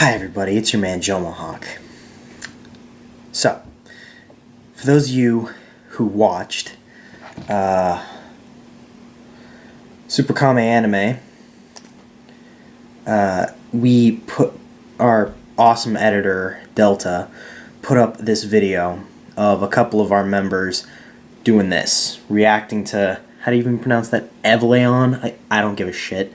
Hi everybody, it's your man Jomahawk. So, for those of you who watched Super Kame Anime, we put our awesome editor Delta put up this video of a couple of our members doing this, reacting to, how do you even pronounce that, Evalion? I don't give a shit.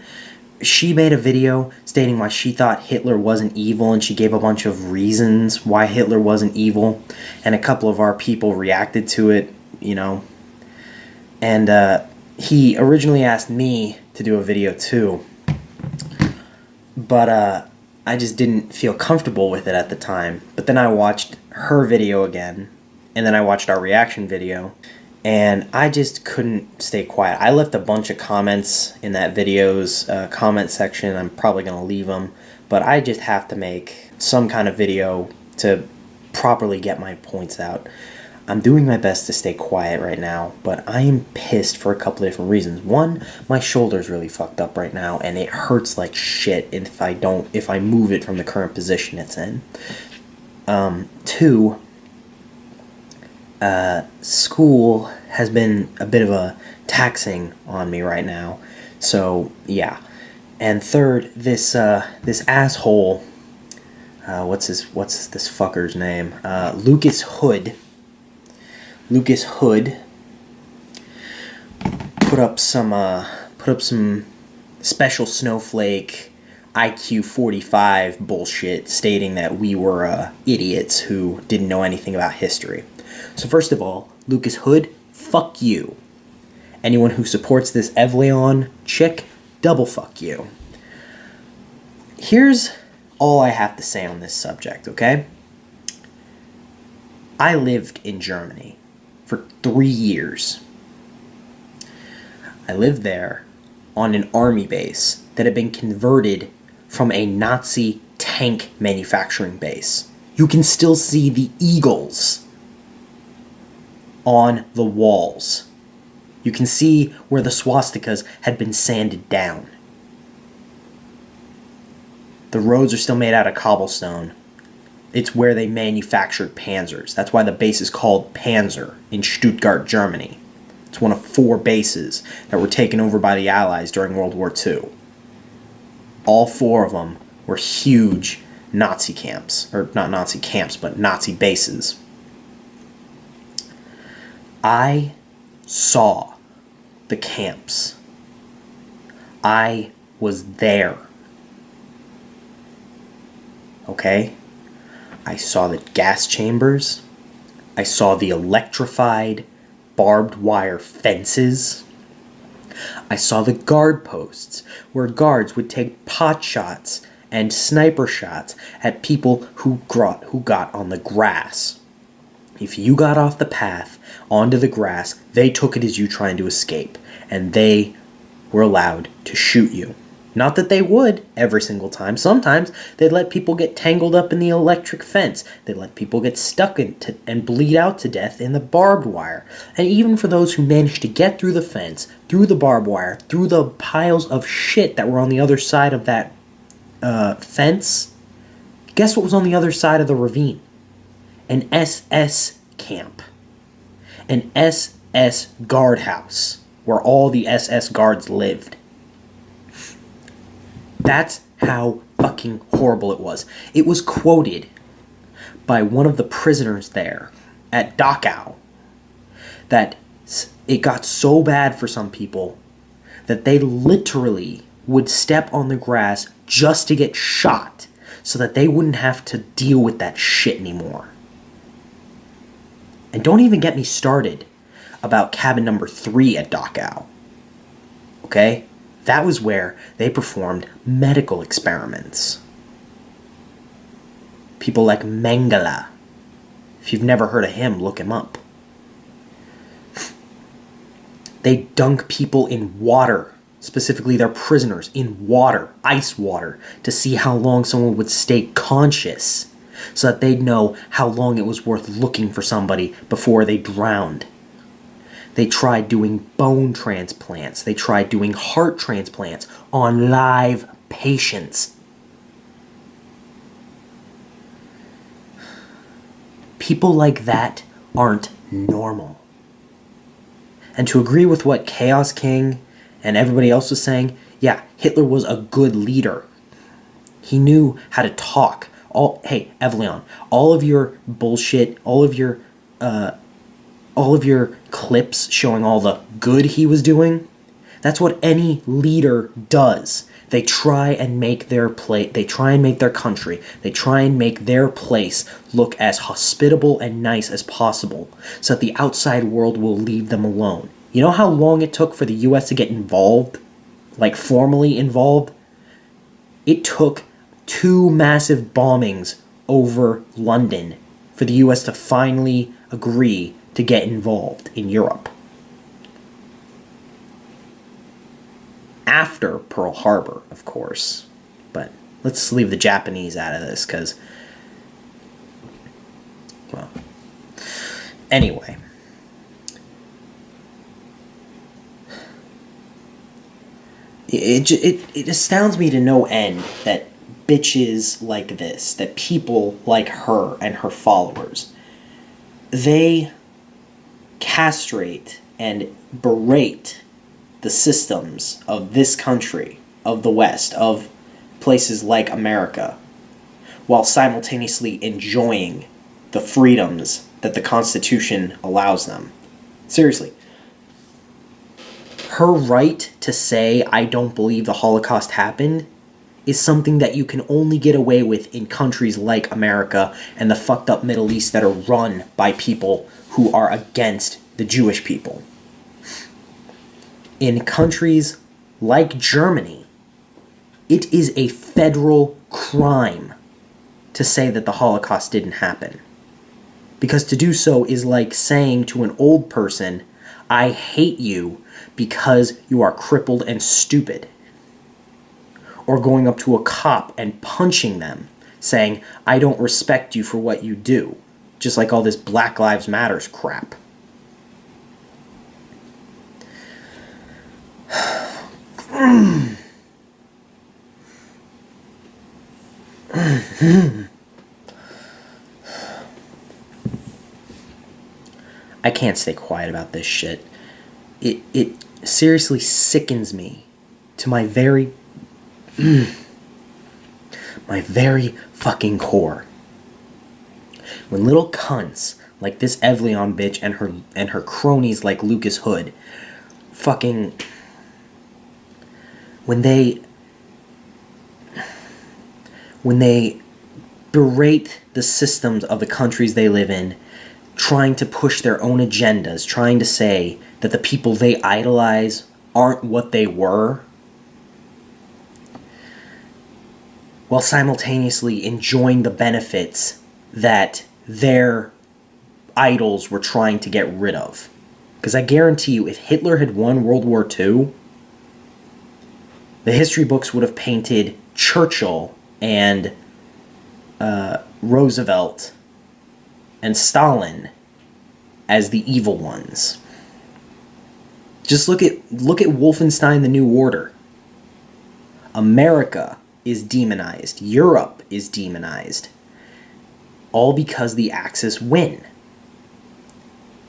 She made a video stating why she thought Hitler wasn't evil, and she gave a bunch of reasons why Hitler wasn't evil, and a couple of our people reacted to it, you know. And he originally asked me to do a video too, but I just didn't feel comfortable with it at the time. But then I watched her video again, and then I watched our reaction video, and I just couldn't stay quiet. I left a bunch of comments in that video's comment section. I'm probably going to leave them, but I just have to make some kind of video to properly get my points out. I'm doing my best to stay quiet right now, but I am pissed for a couple of different reasons. One, my shoulder's really fucked up right now, and it hurts like shit if I move it from the current position it's in. Two, school has been a bit of a taxing on me right now, so yeah. And third, this asshole, what's this fucker's name? Lucas Hood put up some special snowflake IQ 45 bullshit, stating that we were idiots who didn't know anything about history. So first of all, Lucas Hood, fuck you. Anyone who supports this Evalion chick, double fuck you. Here's all I have to say on this subject, okay? I lived in Germany for 3 years. I lived there on an army base that had been converted from a Nazi tank manufacturing base. You can still see the eagles on the walls. You can see where the swastikas had been sanded down. The roads are still made out of cobblestone. It's where they manufactured panzers. That's why the base is called Panzer in Stuttgart, Germany. It's one of 4 bases that were taken over by the Allies during World War II. All 4 of them were huge Nazi camps. Or not Nazi camps, but Nazi bases. I saw the camps. I was there. Okay? I saw the gas chambers. I saw the electrified barbed wire fences. I saw the guard posts where guards would take pot shots and sniper shots at people who got on the grass. If you got off the path onto the grass, they took it as you trying to escape, and they were allowed to shoot you. Not that they would every single time. Sometimes they'd let people get tangled up in the electric fence. They'd let people get stuck and bleed out to death in the barbed wire. And even for those who managed to get through the fence, through the barbed wire, through the piles of shit that were on the other side of that fence, guess what was on the other side of the ravine? An SS camp. An SS guardhouse where all the SS guards lived. That's how fucking horrible it was. It was quoted by one of the prisoners there at Dachau that it got so bad for some people that they literally would step on the grass just to get shot so that they wouldn't have to deal with that shit anymore. And don't even get me started about cabin number 3 at Dachau. Okay? That was where they performed medical experiments. People like Mengele. If you've never heard of him, look him up. They dunk people in water, specifically their prisoners, in water, ice water, to see how long someone would stay conscious, so that they'd know how long it was worth looking for somebody before they drowned. They tried doing bone transplants. They tried doing heart transplants on live patients. People like that aren't normal. And to agree with what Chaos King and everybody else was saying, yeah, Hitler was a good leader. He knew how to talk. Hey, Evalion, all of your bullshit, all of your clips showing all the good he was doing, that's what any leader does. They try and make their they try and make their country, they try and make their place look as hospitable and nice as possible so that the outside world will leave them alone. You know how long it took for the US to get involved? Like formally involved? It took 2 massive bombings over London for the US to finally agree to get involved in Europe. After Pearl Harbor, of course. But let's leave the Japanese out of this, because, well, anyway. It astounds me to no end that bitches like this, that people like her and her followers, they castrate and berate the systems of this country, of the West, of places like America, while simultaneously enjoying the freedoms that the Constitution allows them. Seriously. Her right to say, I don't believe the Holocaust happened, is something that you can only get away with in countries like America and the fucked up Middle East that are run by people who are against the Jewish people. In countries like Germany, it is a federal crime to say that the Holocaust didn't happen. Because to do so is like saying to an old person, I hate you because you are crippled and stupid. Or going up to a cop and punching them, saying, I don't respect you for what you do. Just like all this Black Lives Matters crap. I can't stay quiet about this shit. It seriously sickens me to my very fucking core. When little cunts like this Evalion bitch and her cronies like Lucas Hood fucking when they berate the systems of the countries they live in, trying to push their own agendas, trying to say that the people they idolize aren't what they were, while simultaneously enjoying the benefits that their idols were trying to get rid of. Because I guarantee you, if Hitler had won World War II, the history books would have painted Churchill and Roosevelt and Stalin as the evil ones. Just look at Wolfenstein: The New Order. America is demonized. Europe is demonized. All because the Axis win.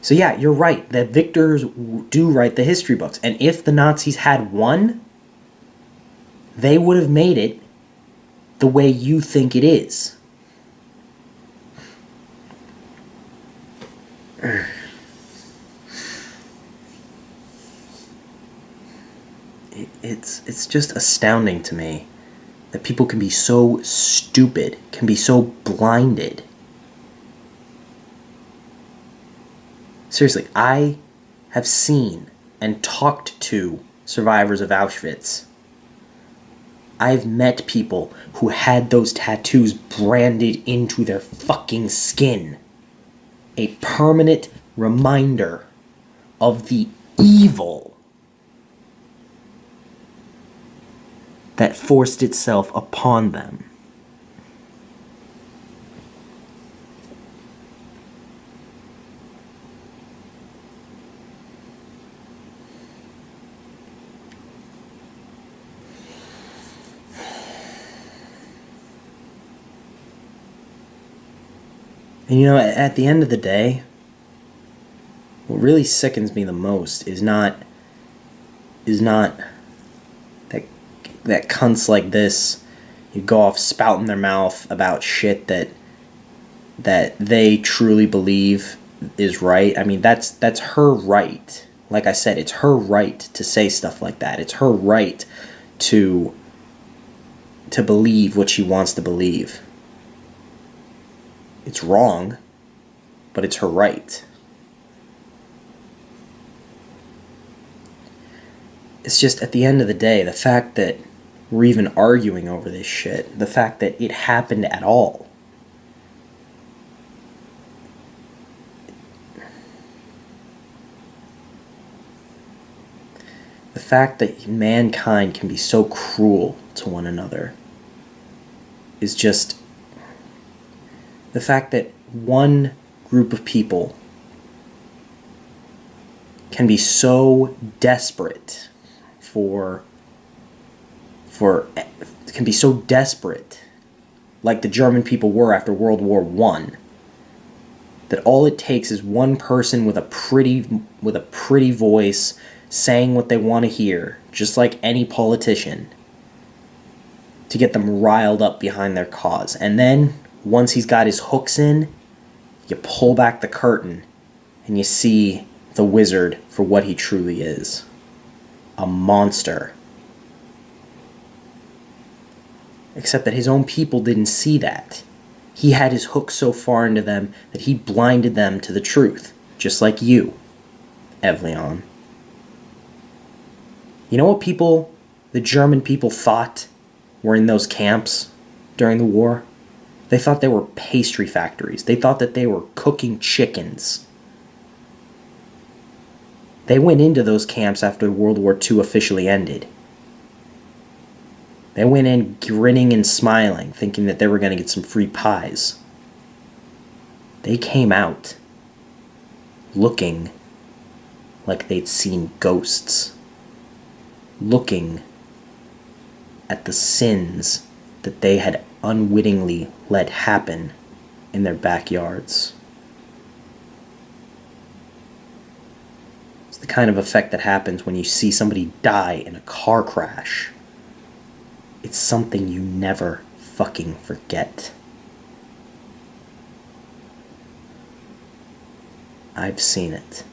So yeah, you're right. The victors do write the history books. And if the Nazis had won, they would have made it the way you think it is. It's just astounding to me that people can be so stupid, can be so blinded. Seriously, I have seen and talked to survivors of Auschwitz. I've met people who had those tattoos branded into their fucking skin. A permanent reminder of the evil that forced itself upon them. And you know, at the end of the day, what really sickens me the most is not that cunts like this, you go off spouting their mouth about shit that they truly believe is right. I mean, that's her right. Like I said, it's her right to say stuff like that. It's her right to believe what she wants to believe. It's wrong, but it's her right. It's just, at the end of the day, the fact that we're even arguing over this shit, the fact that it happened at all, the fact that mankind can be so cruel to one another is just, the fact that one group of people can be so desperate can be so desperate, like the German people were after World War I, that all it takes is one person with a pretty voice saying what they want to hear, just like any politician, to get them riled up behind their cause. And then, once he's got his hooks in, you pull back the curtain and you see the wizard for what he truly is. A monster. Except that his own people didn't see that. He had his hook so far into them that he blinded them to the truth. Just like you, Evalion. You know what the German people thought were in those camps during the war? They thought they were pastry factories. They thought that they were cooking chickens. They went into those camps after World War II officially ended. They went in grinning and smiling, thinking that they were going to get some free pies. They came out looking like they'd seen ghosts. Looking at the sins that they had unwittingly let happen in their backyards. It's the kind of effect that happens when you see somebody die in a car crash. It's something you never fucking forget. I've seen it.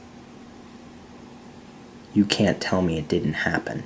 You can't tell me it didn't happen.